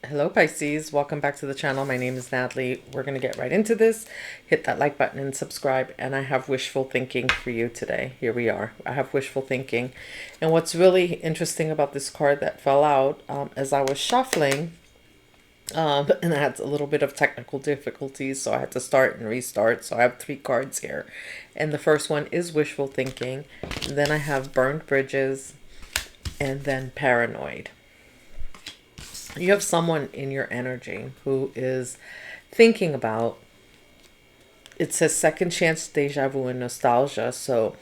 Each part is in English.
Hello Pisces, welcome back to the channel. My name is Natalie. We're going to get right into this. Hit that like button and subscribe. And I have wishful thinking for you today. Here we are. I have wishful thinking. And what's really interesting about this card that fell out as I was shuffling, and I had a little bit of technical difficulties, so I had to start and restart. So I have 3 cards here. And the first one is wishful thinking. And then I have burned bridges and then paranoid. You have someone in your energy who is thinking about, it says second chance, deja vu, and nostalgia. So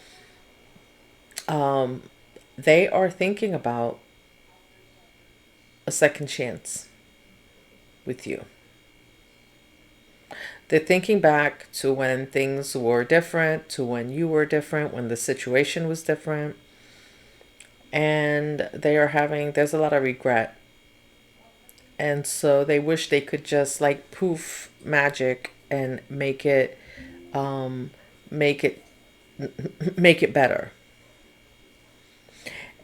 they are thinking about a second chance with you. They're thinking back to when things were different, to when you were different, when the situation was different. And there's a lot of regret. And so they wish they could just like poof magic and make it make it make it better.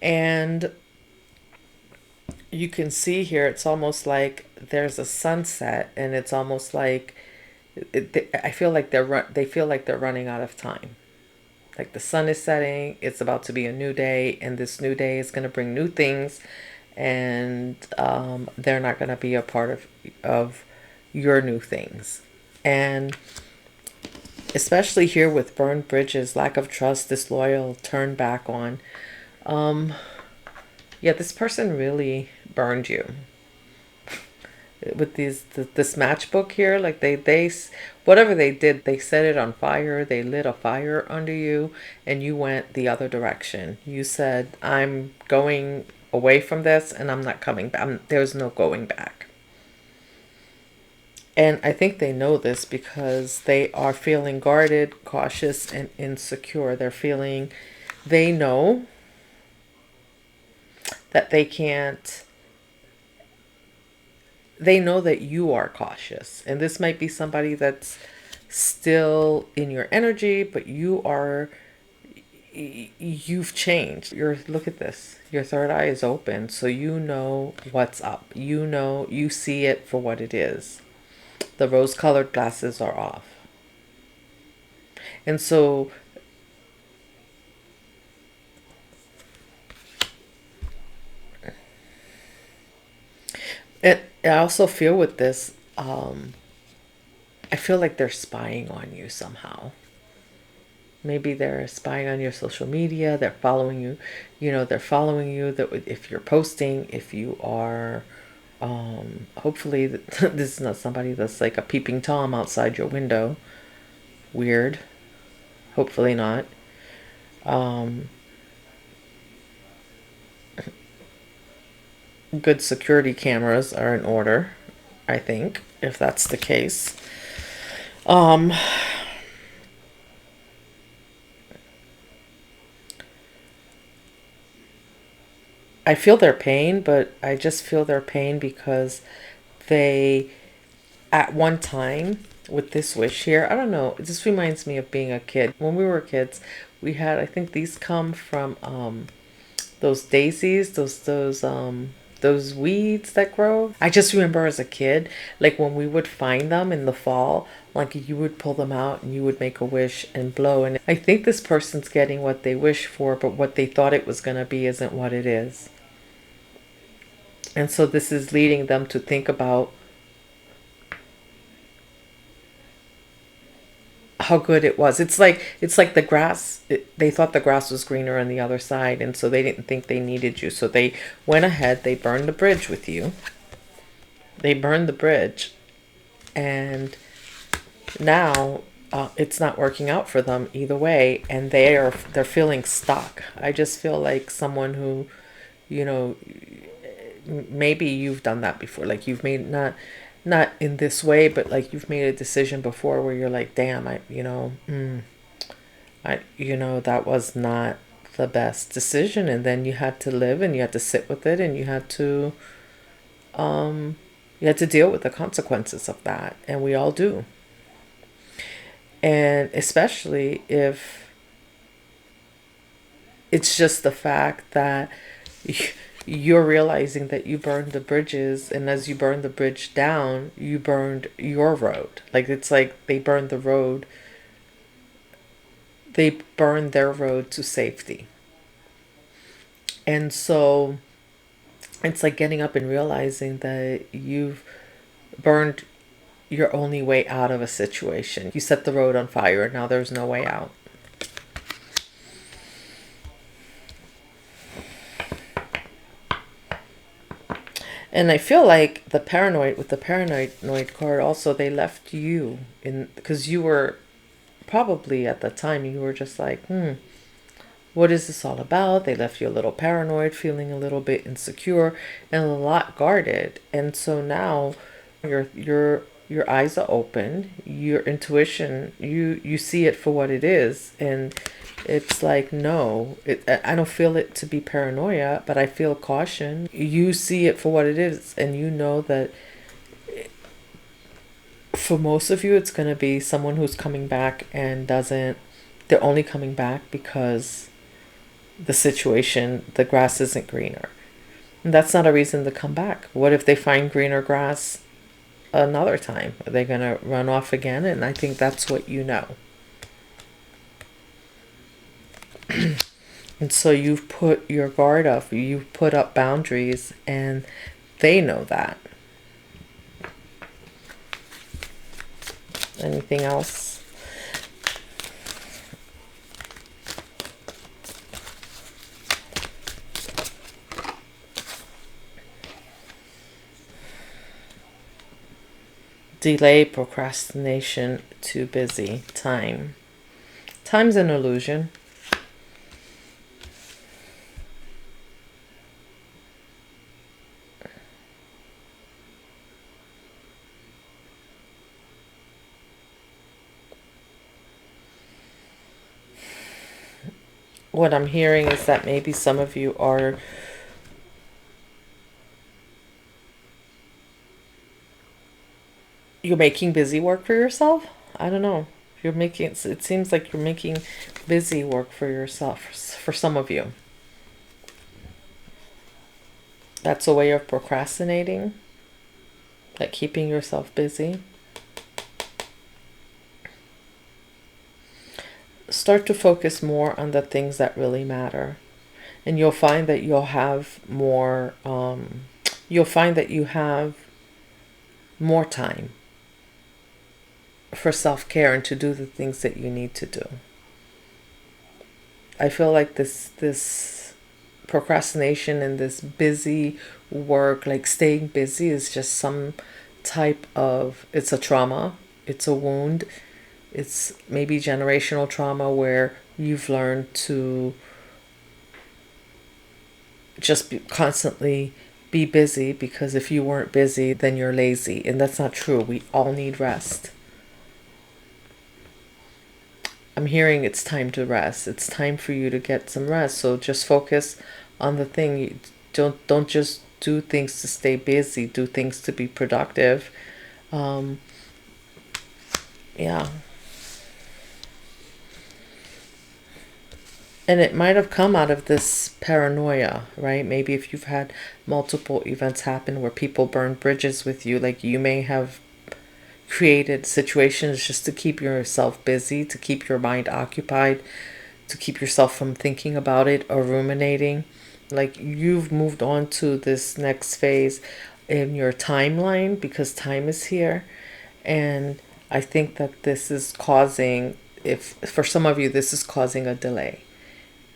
And you can see here it's almost like there's a sunset, and it's almost like I feel like they feel like they're running out of time. Like the sun is setting, it's about to be a new day, and this new day is going to bring new things, and they're not going to be a part of your new things. And especially here with burned bridges, lack of trust, disloyal, turn back on. Yeah, this person really burned you with this matchbook here. Like they whatever they did, they set it on fire. They lit a fire under you, and you went the other direction. You said, I'm going away from this, and I'm not coming back. There's no going back. And I think they know this because they are feeling guarded, cautious, and insecure. They know that they know that you are cautious. And this might be somebody that's still in your energy, but you've changed. Look at this. Your third eye is open, so you know what's up. You see it for what it is. The rose-colored glasses are off. And so I also feel with this, I feel like they're spying on you somehow. Maybe they're spying on your social media. They're following you. They're following you. That if you're posting, if you are, hopefully this is not somebody that's like a peeping Tom outside your window. Weird. Hopefully not. Good security cameras are in order, I think, if that's the case. I feel their pain, but I just feel their pain because they, at one time, with this wish here, I don't know, it just reminds me of being a kid. When we were kids, we had, I think these come from those daisies, those weeds that grow. I just remember as a kid, like when we would find them in the fall, like you would pull them out and you would make a wish and blow. And I think this person's getting what they wish for, but what they thought it was going to be isn't what it is. And so this is leading them to think about how good it was. It's like the grass. They thought the grass was greener on the other side, and so they didn't think they needed you. So they went ahead. They burned the bridge with you. They burned the bridge, and now it's not working out for them either way, and they're feeling stuck. I just feel like someone who, you know, maybe you've done that before. Like you've made not in this way, but like you've made a decision before where you're like, damn, that was not the best decision, and then you had to live and you had to sit with it, and you had to deal with the consequences of that, and we all do. And especially if it's just the fact that you're realizing that you burned the bridges, and as you burn the bridge down, you burned your road. Like, it's like they burned the road, they burned their road to safety. And so it's like getting up and realizing that you've burned your only way out of a situation. You set the road on fire, and now there's no way out. And I feel like the paranoid, with the paranoid card also, they left you in, because you were probably at the time, you were just like, what is this all about? They left you a little paranoid, feeling a little bit insecure and a lot guarded. And so now your eyes are open, your intuition, you see it for what it is. And it's like, no, I don't feel it to be paranoia, but I feel caution. You see it for what it is, and you know that for most of you, it's going to be someone who's coming back and doesn't, they're only coming back because the situation, the grass isn't greener. And that's not a reason to come back. What if they find greener grass another time? Are they going to run off again? And I think that's what you know. And so you've put your guard up, you've put up boundaries, and they know that. Anything else? Delay, procrastination, too busy, time. Time's an illusion. What I'm hearing is that maybe some of you are you're making busy work for yourself. I don't know. You're making, it seems like you're making busy work for yourself, for some of you. That's a way of procrastinating, like keeping yourself busy. Start to focus more on the things that really matter, and you'll find that you'll have more you'll find that you have more time for self-care and to do the things that you need to do. I feel like this procrastination and this busy work, like staying busy, is just some type of, it's a trauma, it's a wound, it's maybe generational trauma where you've learned to just constantly be busy, because if you weren't busy, then you're lazy. And that's not true. We all need rest. I'm hearing it's time to rest. It's time for you to get some rest. So just focus on the thing. You don't just do things to stay busy. Do things to be productive. Yeah. And it might have come out of this paranoia, right? Maybe if you've had multiple events happen where people burn bridges with you, like you may have created situations just to keep yourself busy, to keep your mind occupied, to keep yourself from thinking about it or ruminating. Like you've moved on to this next phase in your timeline because time is here. And I think that this is causing, if for some of you, this is causing a delay.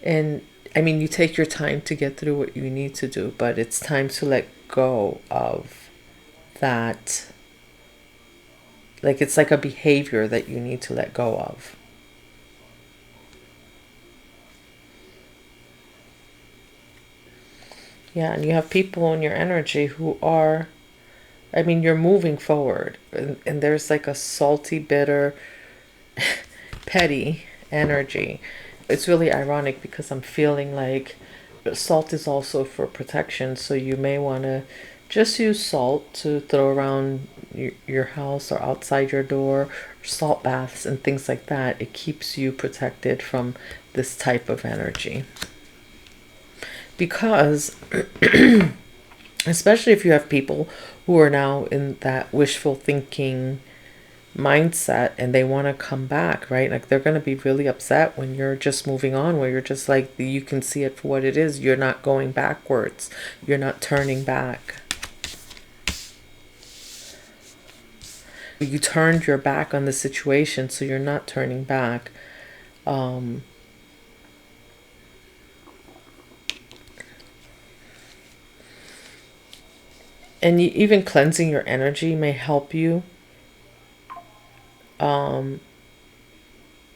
And I mean, you take your time to get through what you need to do, but it's time to let go of that. Like it's like a behavior that you need to let go of. Yeah, and you have people in your energy who are, I mean, you're moving forward, and there's like a salty, bitter, petty energy. It's really ironic because I'm feeling like salt is also for protection. So you may want to just use salt to throw around your house or outside your door, salt baths and things like that. It keeps you protected from this type of energy. Because especially if you have people who are now in that wishful thinking mindset and they want to come back, right? Like they're going to be really upset when you're just moving on, where you're just like, you can see it for what it is. You're not going backwards. You're not turning back. You turned your back on the situation, so you're not turning back. And even cleansing your energy may help you.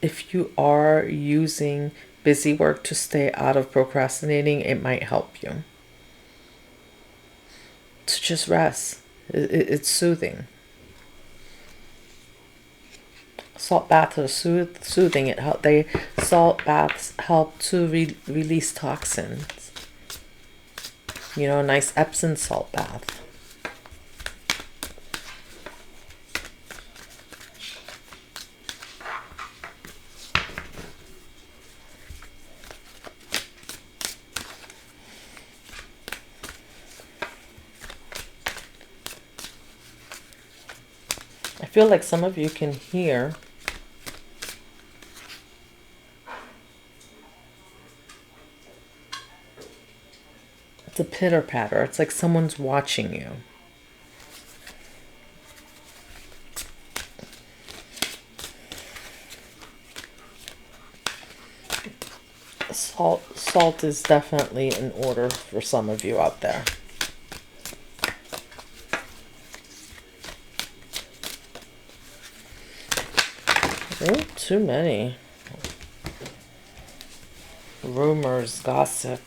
If you are using busy work to stay out of procrastinating, it might help you to just rest. It's soothing. Salt baths are soothing. Salt baths help to release toxins. You know, a nice Epsom salt bath. I feel like some of you can hear the pitter patter. It's like someone's watching you. Salt is definitely in order for some of you out there. Oh, too many. Rumors, gossip.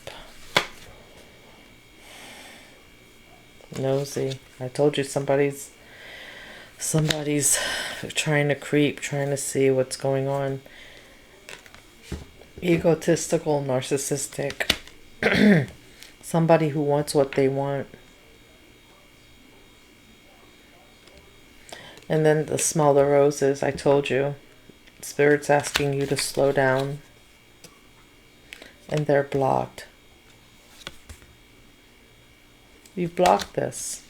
Nosy. I told you somebody's trying to creep, trying to see what's going on. Egotistical, narcissistic. Somebody who wants what they want. And then the smell the roses, I told you. Spirit's asking you to slow down. And they're blocked. You've blocked this.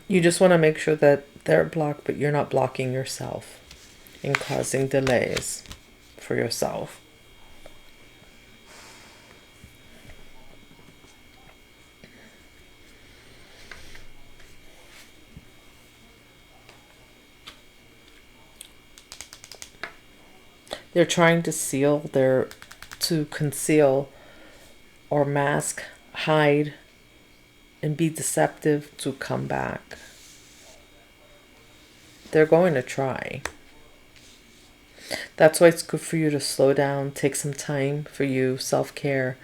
You just want to make sure that they're blocked, but you're not blocking yourself and causing delays for yourself. They're trying to conceal or mask, hide, and be deceptive to come back. They're going to try. That's why it's good for you to slow down, take some time for you, self-care,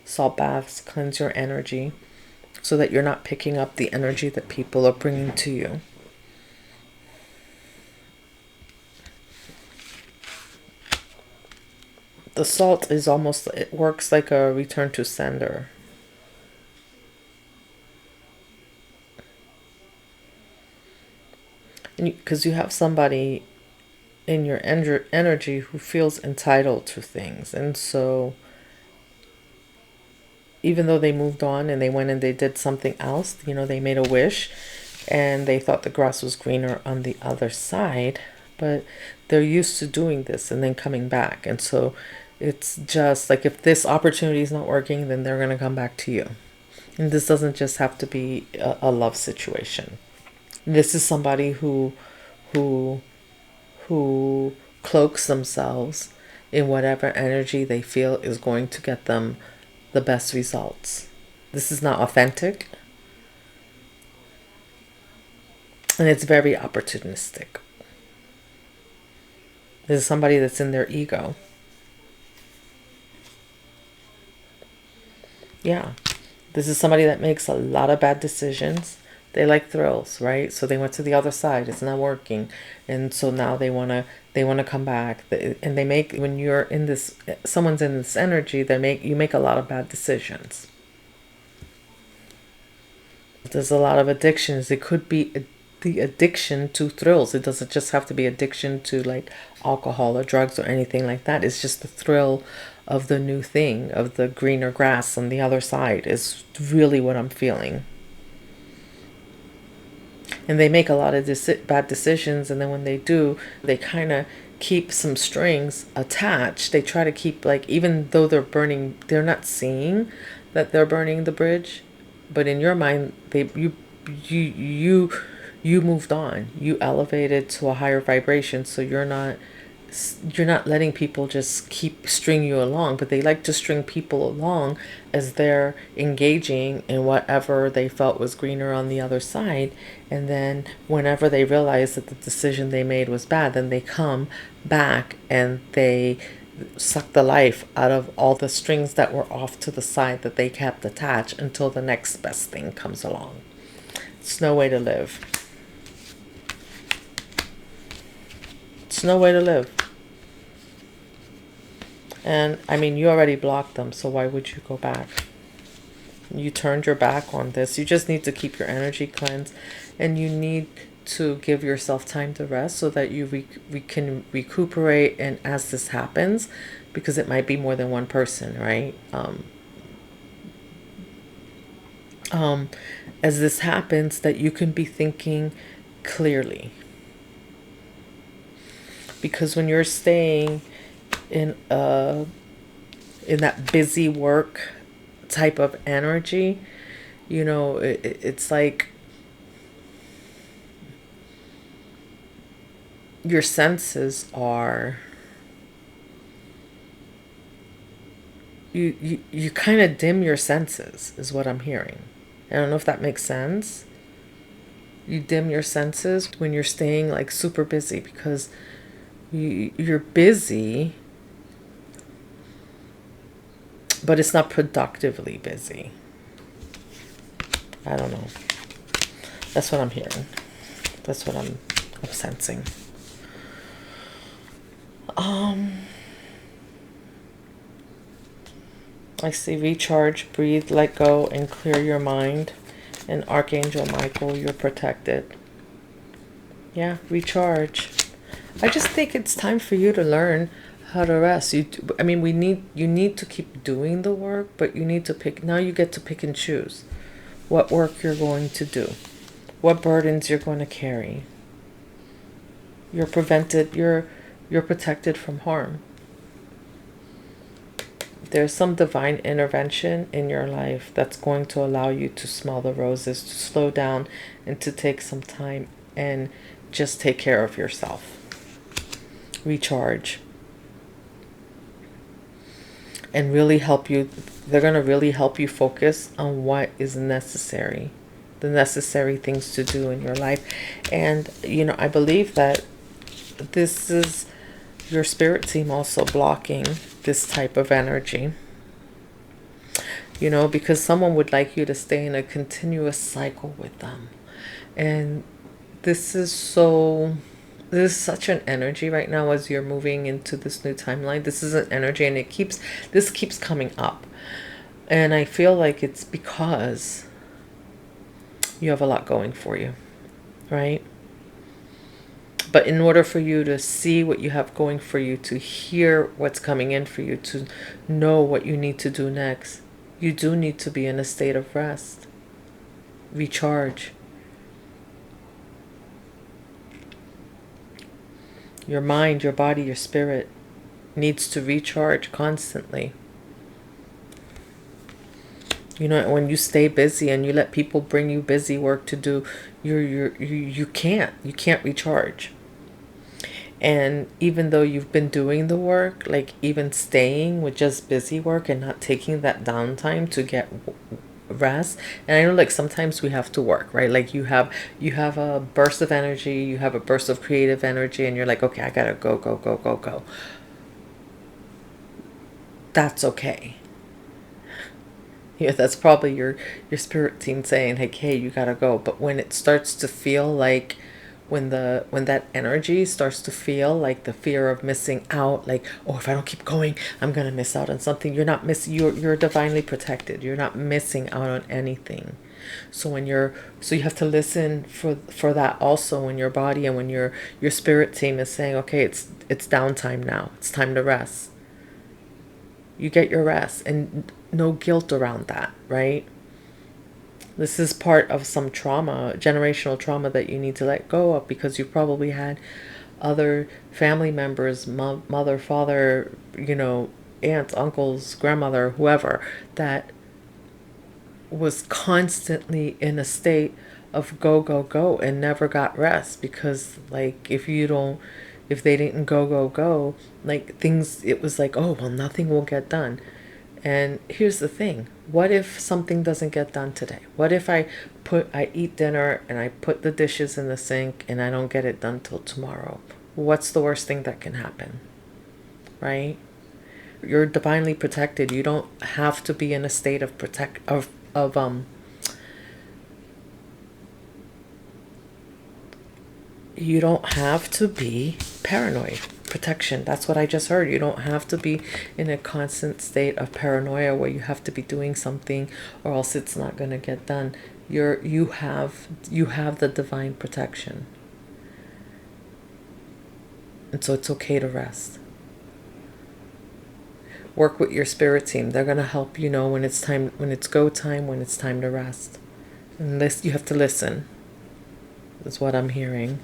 salt baths, cleanse your energy, so that you're not picking up the energy that people are bringing to you. The salt is almost, it works like a return to sender. Because you have somebody in your energy who feels entitled to things. And so even though they moved on and they went and they did something else, you know, they made a wish and they thought the grass was greener on the other side, but they're used to doing this and then coming back. And so it's just like, if this opportunity is not working, then they're going to come back to you. And this doesn't just have to be a love situation. This is somebody who cloaks themselves in whatever energy they feel is going to get them the best results. This is not authentic. And it's very opportunistic. This is somebody that's in their ego. Yeah. This is somebody that makes a lot of bad decisions. They like thrills, right? So they went to the other side. It's not working. And so now they want to come back. And they make, when you're in this, someone's in this energy, you make a lot of bad decisions. There's a lot of addictions. It could be the addiction to thrills. It doesn't just have to be addiction to like alcohol or drugs or anything like that. It's just the thrill of the new thing, of the greener grass on the other side is really what I'm feeling. And they make a lot of bad decisions, and then when they do, they kind of keep some strings attached. They try to keep, like, even though they're burning, they're not seeing that they're burning the bridge, but in your mind, you you moved on. You elevated to a higher vibration, so you're not letting people just keep string you along, but they like to string people along as they're engaging in whatever they felt was greener on the other side. And then whenever they realize that the decision they made was bad, then they come back and they suck the life out of all the strings that were off to the side that they kept attached until the next best thing comes along. It's no way to live. It's no way to live. And I mean, you already blocked them, so why would you go back? You turned your back on this. You just need to keep your energy cleansed, and you need to give yourself time to rest so that you can recuperate. And as this happens, because it might be more than one person, right? As this happens, that you can be thinking clearly. Because when you're staying in that busy work type of energy, you know, it's like your senses are, you kind of dim your senses is what I'm hearing. I don't know if that makes sense. You dim your senses when you're staying like super busy, because you're busy, but it's not productively busy. I don't know. That's what I'm hearing. That's what I'm sensing. I see recharge, breathe, let go, and clear your mind. And Archangel Michael, you're protected. Yeah, recharge. I just think it's time for you to learn how to rest. You need to keep doing the work, but you need to pick. Now you get to pick and choose what work you're going to do, what burdens you're going to carry. You're protected from harm. There's some divine intervention in your life that's going to allow you to smell the roses, to slow down, and to take some time and just take care of yourself. Recharge. And really help you. They're going to really help you focus on what is necessary. The necessary things to do in your life. And, you know, I believe that this is your spirit team also blocking this type of energy. You know, because someone would like you to stay in a continuous cycle with them. And this is such an energy right now as you're moving into this new timeline. This is an energy, and this keeps coming up. And I feel like it's because you have a lot going for you, right? But in order for you to see what you have going for you, to hear what's coming in for you, to know what you need to do next, you do need to be in a state of rest. Recharge. Your mind, your body, your spirit needs to recharge constantly. You know, when you stay busy and you let people bring you busy work to do, you can't recharge. And even though you've been doing the work, like even staying with just busy work and not taking that downtime to get rest. And I know, like, sometimes we have to work, right? Like you have a burst of energy, you have a burst of creative energy, and you're like, okay, I gotta go. That's okay. Yeah, that's probably your spirit team saying, hey, you gotta go. But when it starts to feel like, when that energy starts to feel like the fear of missing out, like, oh, if I don't keep going, I'm gonna miss out on something. You're not missing. You're divinely protected. You're not missing out on anything. So so you have to listen for that also when your body and when your spirit team is saying, okay, it's downtime now. It's time to rest. You get your rest and no guilt around that, right? This is part of some trauma, generational trauma that you need to let go of because you probably had other family members, mother, father, aunts, uncles, grandmother, whoever, that was constantly in a state of go, go, go and never got rest because, like, if they didn't go, go, go, like things, it was like, oh, well, nothing will get done. And here's the thing. What if something doesn't get done today? What if I eat dinner and I put the dishes in the sink and I don't get it done till tomorrow? What's the worst thing that can happen? Right? You're divinely protected. You don't have to be in a state of you don't have to be paranoid. Protection. That's what I just heard. You don't have to be in a constant state of paranoia where you have to be doing something or else it's not going to get done. You have the divine protection. And so it's okay to rest. Work with your spirit team. They're going to help you know when it's time, when it's go time, when it's time to rest. And this, you have to listen. That's what I'm hearing.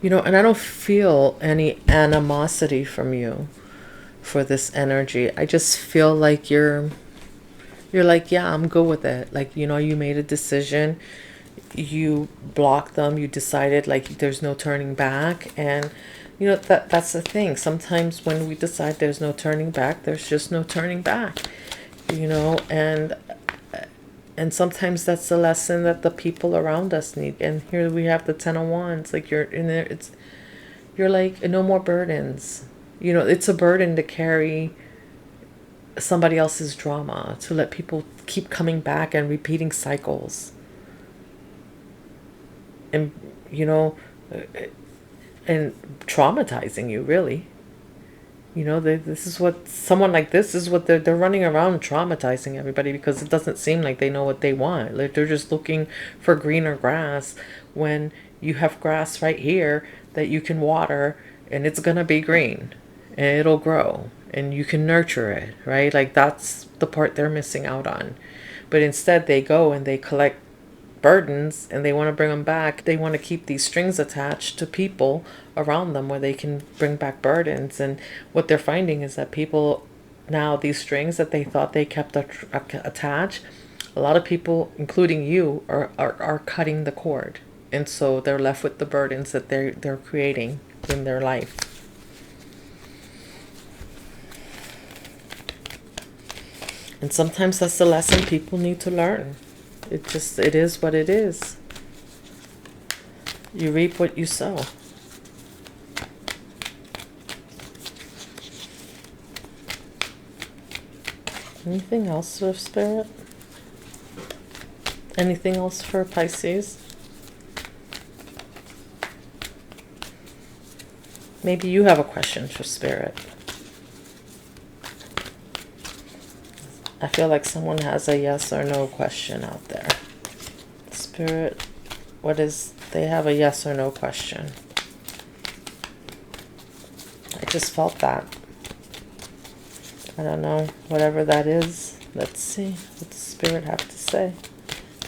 And I don't feel any animosity from you for this energy. I just feel like you're like, yeah, I'm good with it. Like, you made a decision. You blocked them. You decided like there's no turning back. And, that's the thing. Sometimes when we decide there's no turning back, there's just no turning back, and sometimes that's the lesson that the people around us need. And here we have the 10 of Wands. Like you're in there, you're like, no more burdens. It's a burden to carry somebody else's drama, to let people keep coming back and repeating cycles. And, and traumatizing you, really. This is what someone like this is what they're running around traumatizing everybody because it doesn't seem like they know what they want. Like they're just looking for greener grass when you have grass right here that you can water and it's going to be green and it'll grow and you can nurture it, right? Like that's the part they're missing out on. But instead they go and they collect burdens and they want to bring them back. They want to keep these strings attached to people around them where they can bring back burdens. And what they're finding is that people now, these strings that they thought they kept attached, a lot of people, including you, are cutting the cord. And so they're left with the burdens that they're creating in their life. And sometimes that's the lesson people need to learn. It is what it is. You reap what you sow. Anything else for Spirit? Anything else for Pisces? Maybe you have a question for Spirit. I feel like someone has a yes or no question out there. Spirit, they have a yes or no question. I just felt that. I don't know, whatever that is. Let's see what the Spirit have to say.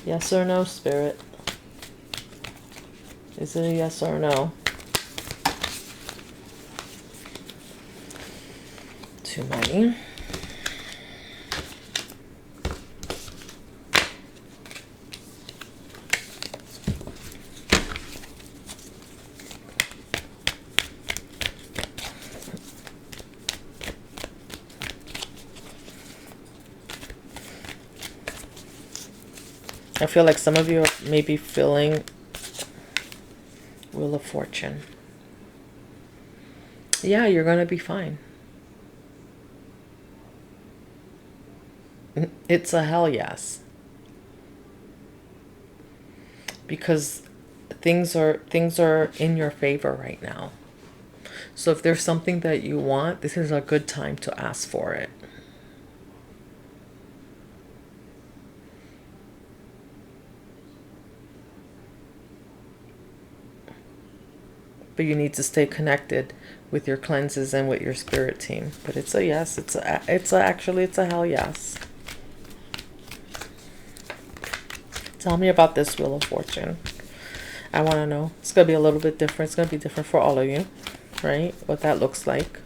Yes or no, Spirit? Is it a yes or no? Too many. I feel like some of you are maybe feeling Wheel of Fortune. Yeah, you're going to be fine. It's a hell yes. Because things are in your favor right now. So if there's something that you want, this is a good time to ask for it. But you need to stay connected with your cleanses and with your spirit team. But it's a yes. Actually it's a hell yes. Tell me about this Wheel of Fortune. I want to know. It's going to be a little bit different. It's going to be different for all of you, right? What that looks like.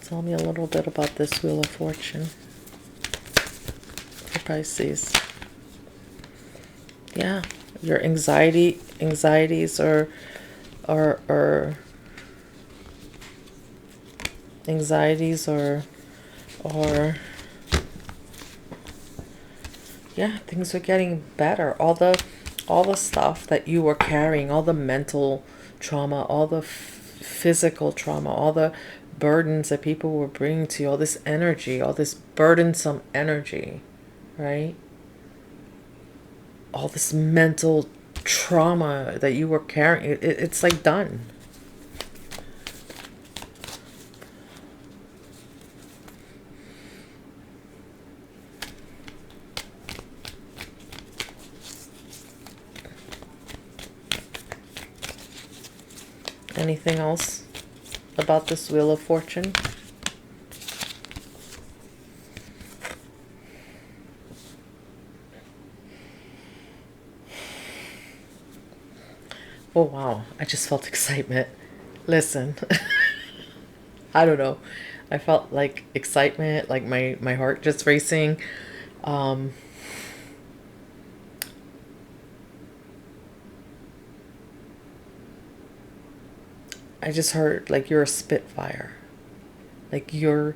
Tell me a little bit about this Wheel of Fortune for Pisces. Yeah, your anxieties or anxieties or yeah, things are getting better. All the stuff that you were carrying, all the mental trauma, all the physical trauma, all the burdens that people were bringing to you, all this energy, all this burdensome energy, right? All this mental trauma that you were carrying, it's like done. Anything else about this Wheel of Fortune? Oh, wow. I just felt excitement. Listen, I don't know. I felt like excitement, like my heart just racing. I just heard like you're a spitfire. Like your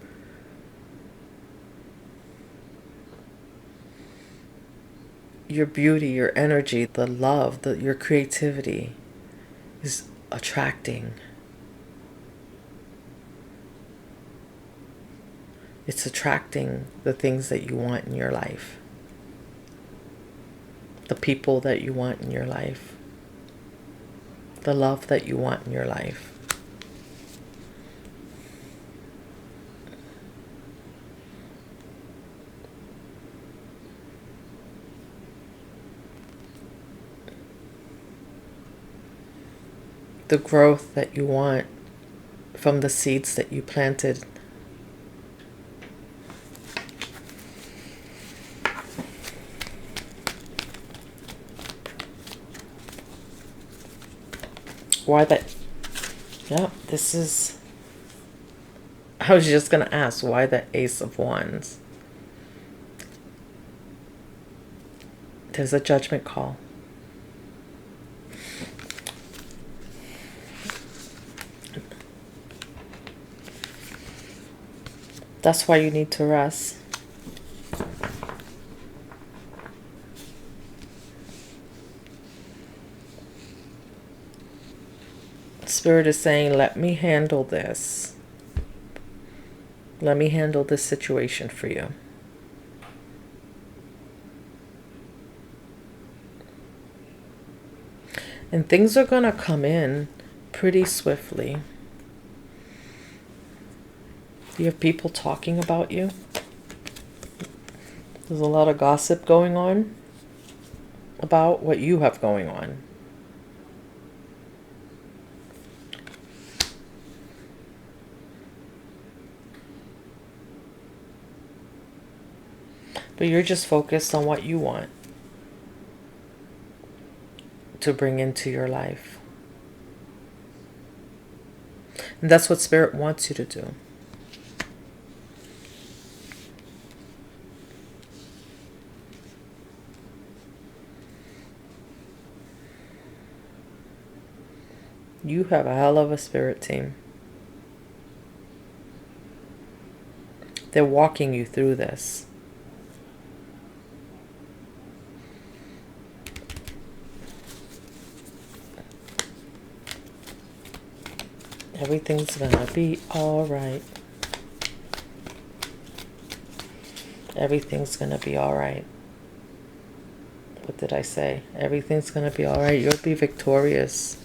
beauty, your energy, the love, your creativity is attracting. It's attracting the things that you want in your life. The people that you want in your life. The love that you want in your life. The growth that you want from the seeds that you planted. Why that? Yeah, this is... I was just going to ask, why the Ace of Wands? There's a judgment call. That's why you need to rest. Spirit is saying, let me handle this. Let me handle this situation for you. And things are going to come in pretty swiftly. Do you have people talking about you? There's a lot of gossip going on about what you have going on. But you're just focused on what you want to bring into your life. And that's what Spirit wants you to do. You have a hell of a spirit team. They're walking you through this. Everything's gonna be all right. Everything's gonna be all right. What did I say? Everything's gonna be all right. You'll be victorious.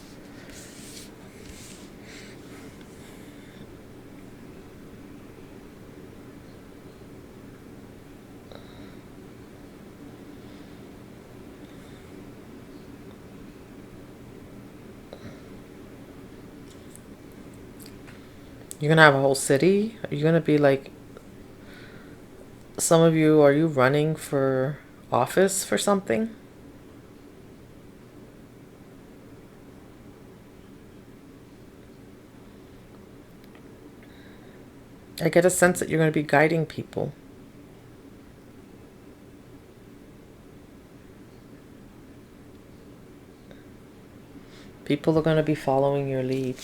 You're gonna have a whole city? Are you gonna be like, some of you, are you running for office for something? I get a sense that you're going to be guiding people. People are going to be following your lead.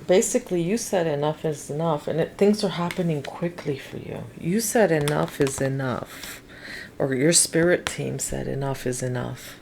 Basically, you said enough is enough, and things are happening quickly for you. You said enough is enough, or your spirit team said enough is enough.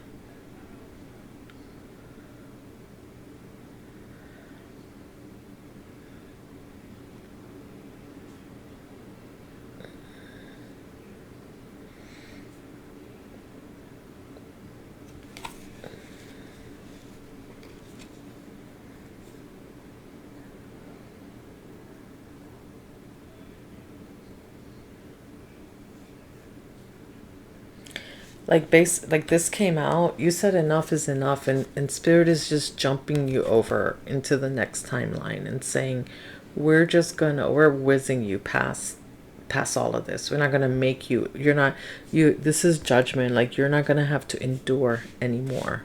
Like this came out, you said enough is enough, and spirit is just jumping you over into the next timeline and saying, we're whizzing you past all of this. We're not gonna make you, you're not, you, this is judgment. Like, you're not gonna have to endure anymore.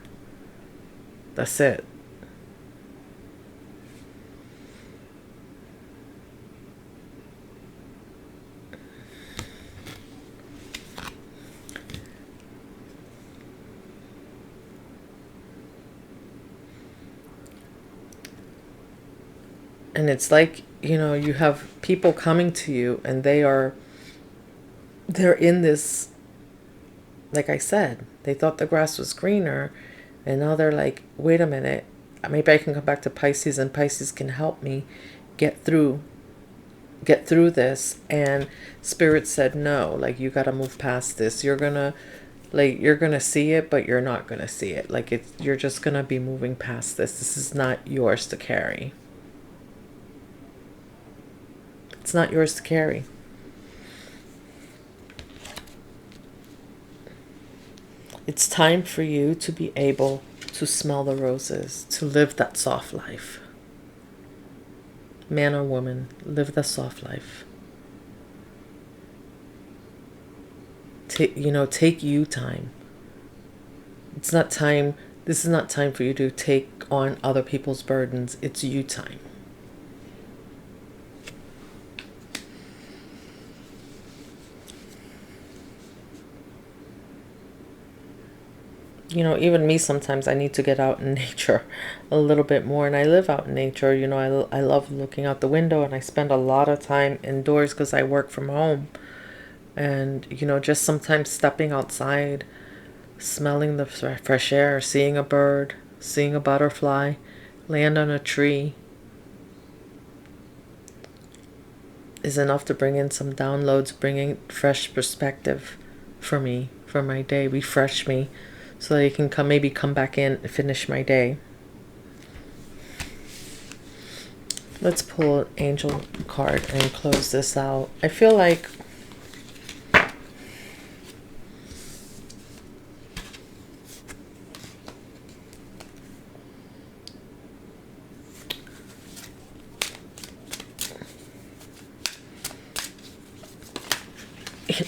That's it. And it's like, you have people coming to you, and they're in this, like I said, they thought the grass was greener, and now they're like, wait a minute, maybe I can come back to Pisces, and Pisces can help me get through this. And spirit said, no, like, you got to move past this. You're gonna see it, but you're not gonna see it. Like, you're just gonna be moving past this. This is not yours to carry. It's not yours to carry. It's time for you to be able to smell the roses, to live that soft life. Man or woman, live the soft life. Take you time. It's not time. This is not time for you to take on other people's burdens. It's you time. Even me, sometimes I need to get out in nature a little bit more. And I live out in nature. I love looking out the window, and I spend a lot of time indoors because I work from home. And, just sometimes stepping outside, smelling the fresh air, seeing a bird, seeing a butterfly, land on a tree is enough to bring in some downloads, bringing fresh perspective for me, for my day, refresh me, so that I can come back in and finish my day. Let's pull an angel card and close this out. I feel like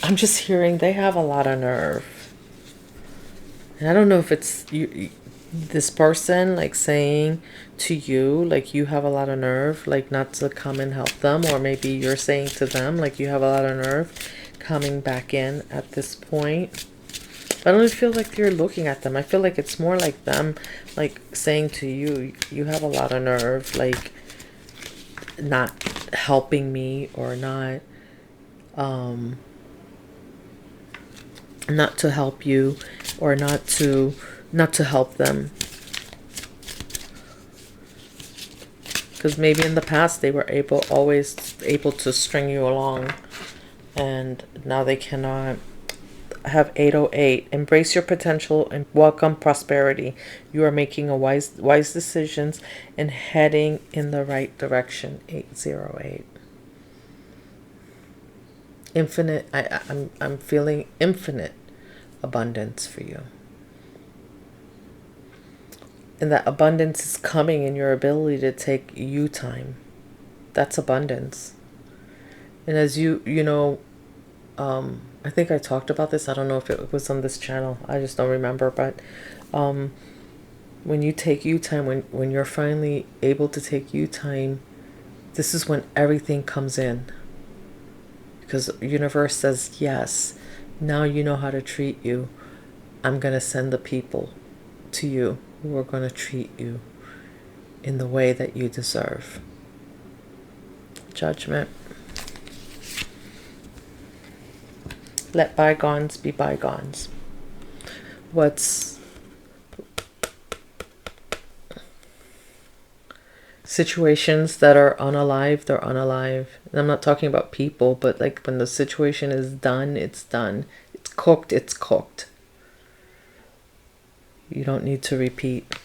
I'm just hearing they have a lot of nerve. And I don't know if it's you, this person, like, saying to you, like, you have a lot of nerve, like, not to come and help them, or maybe you're saying to them, like, you have a lot of nerve coming back in at this point. I don't feel like you're looking at them. I feel like it's more like them, like, saying to you, you have a lot of nerve, like, not helping me, or not to help you, or not to help them. Because maybe in the past they were always able to string you along, and now they cannot. Have 808. Embrace your potential and welcome prosperity. You are making a wise decisions and heading in the right direction. 808. Infinite. I'm feeling infinite abundance for you. And that abundance is coming in your ability to take you time. That's abundance. And as you know, I think I talked about this. I don't know if it was on this channel. I just don't remember. But when you take you time, when you're finally able to take you time, this is when everything comes in. Because the universe says, yes, now you know how to treat you. I'm going to send the people to you who are going to treat you in the way that you deserve. Judgment. Let bygones be bygones. Situations that are unalive, they're unalive. And I'm not talking about people, but like when the situation is done, it's done. It's cooked, it's cooked. You don't need to repeat.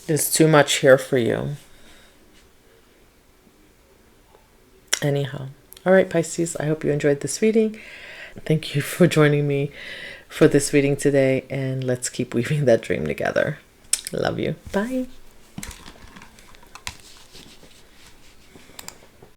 There's too much here for you. Anyhow. All right, Pisces, I hope you enjoyed this reading. Thank you for joining me for this reading today, and let's keep weaving that dream together. Love you. Bye.